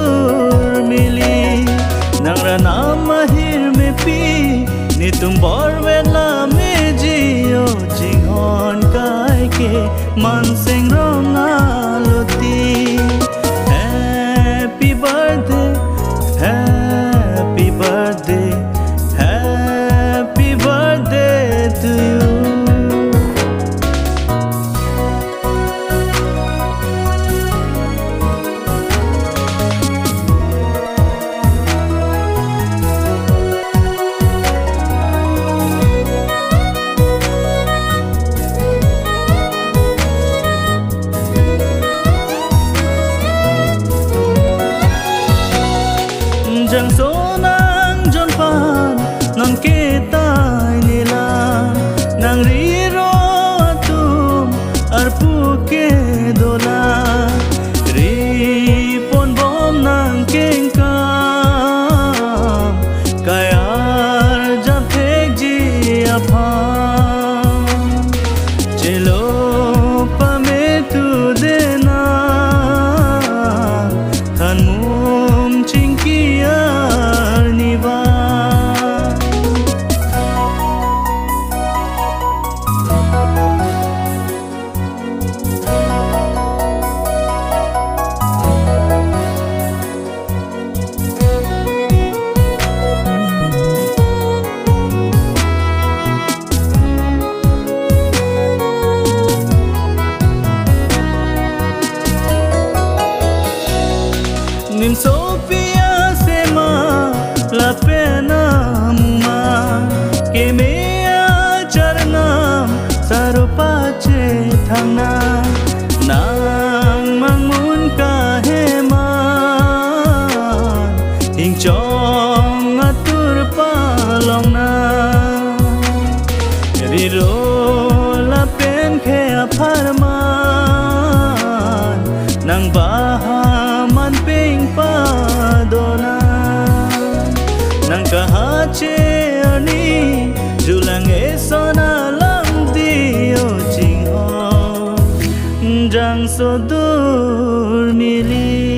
dur mili nang rana mahir me pi ni tum bor vela me jio jing hon kai ke man sing rong aloti. Happy birthday, happy birthday, happy birthday to you. Jang so nang jon pan non ke tai nila nang riro atum arpu ke dola ri pon bom nang keng kam kayar jab thek ji apam chelo pa me tu dena khan mum chinki nim Sophia sema la pena muma ke mea charnam sarupache thangna nang mangmun ka hema hing chong atur palongna riro la pen khe apharman nang bahaman ping padona nang kahache ani julang esona lang dio jing ho jang so dur mili.